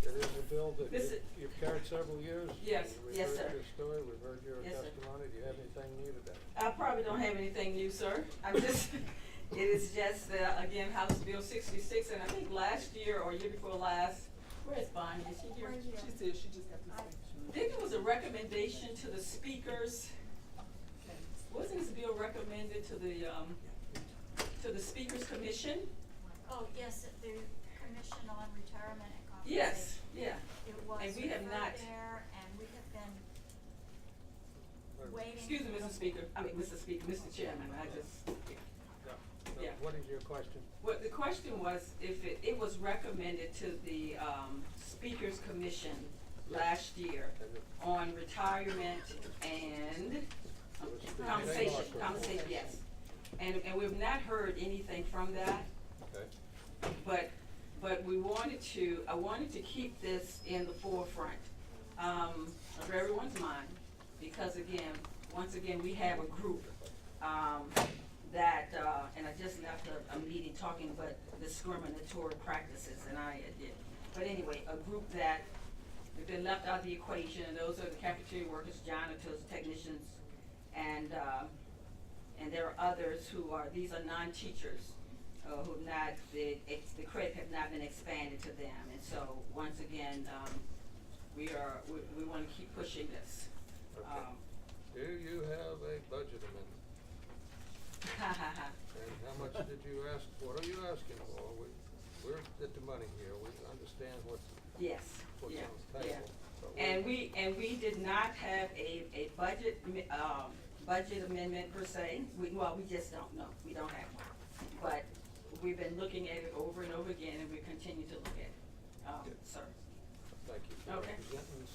It is a bill that you've carried several years. Yes, yes, sir. We've heard your story, we've heard your Yes, sir. testimony. Do you have anything new today? I probably don't have anything new, sir. I'm just, it is just, again, House Bill 66, and I think last year or year before last, where's Bonnie? Is she here? She's here, she just got to say. I think it was a recommendation to the speakers. Wasn't this bill recommended to the Speakers Commission? Oh, yes, the Commission on Retirement and Compensation. Yes, yeah. It was And we have referred not. there, and we have been waiting. Excuse me, Mr. Speaker, Mr. Chairman, I just, yeah. What is your question? Well, the question was if it was recommended to the Speakers Commission last year on retirement and compensation, yes. And we've not heard anything from that. Okay. But I wanted to keep this in the forefront of everyone's mind, because once again, we have a group that, and I just left a meeting talking about discriminatory practices, and I did. But anyway, a group that have been left out of the equation, and those are the cafeteria workers, janitors, technicians, and there are others these are non-teachers, who have not, the credit have not been expanded to them. And so, once again, we want to keep pushing this. Okay. Do you have a budget amendment? And how much did you ask? What are you asking for? We're at the money here. We understand what's on the table. So And we did not have a budget amendment per se. We just don't know. We don't have one. But we've been looking at it over and over again, and we continue to look at it, sir. Thank you for Okay. representing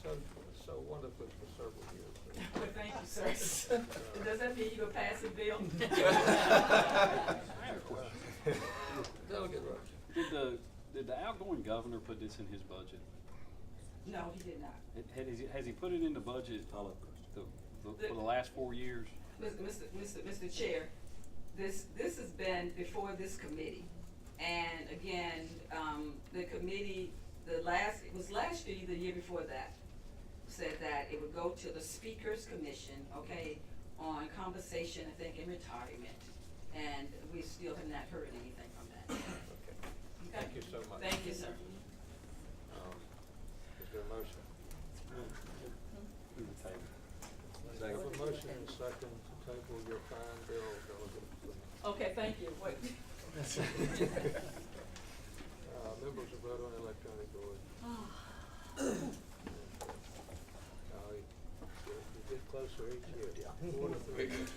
so wonderful for several years. Well, thank you, sir. Does that mean you gonna pass the bill? Delegate Roach. Did the outgoing governor put this in his budget? No, he did not. Has he put it in the budget for the last 4 years? Mr. Chair, this has been before this committee. And again, the committee, it was last year, the year before that, said that it would go to the Speakers Commission, okay, on compensation, I think, and retirement. And we still have not heard anything from that. Okay. Thank you so much. Thank you, sir. Is there a motion? I have a motion and second to table your fine bill, Delegate. Okay, thank you. What? Members will vote on the electronic board. You get closer each year. 4 to 3 each year.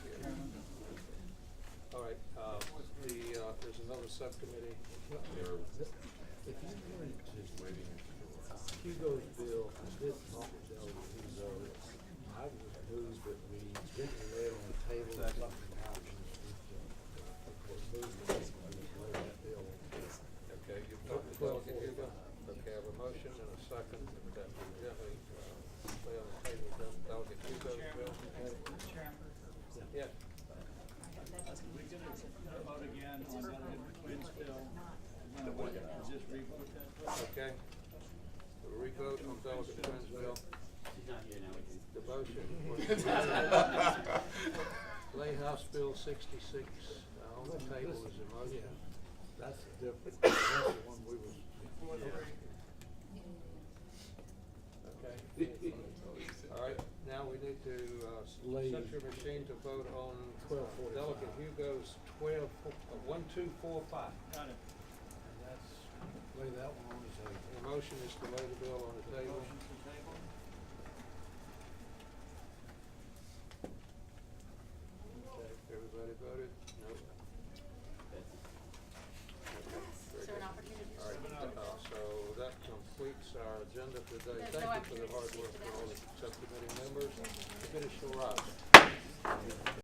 All right, there's another subcommittee. If you went to Hugo's bill, I did talk to Delegate Hugo. I would move that we get the lay on the table, something happens that bill. Okay, you've talked to Delegate Hugo. Okay, I have a motion and a second that we gently lay on the table Delegate Hugo's bill. Yeah. We can vote again on Delegate Quinn's bill. Just re-vote that. Okay. We'll re-vote on Delegate Quinn's bill. She's not here now, we can. The motion was Lay House Bill 66 on the table is a motion. That's different. That's the one we was. Okay. All right, now we need to set your machine to vote on 1245. Delegate Hugo's 1245. Got it. And that's, lay that one on the table. The motion is to lay the bill on the table. Motion to table. Okay, everybody voted? No. Is there an opportunity? All right, so that completes our agenda for today. There's Thank no you for the hard opportunity to work speak for to all that. the subcommittee members. The committee shall rise.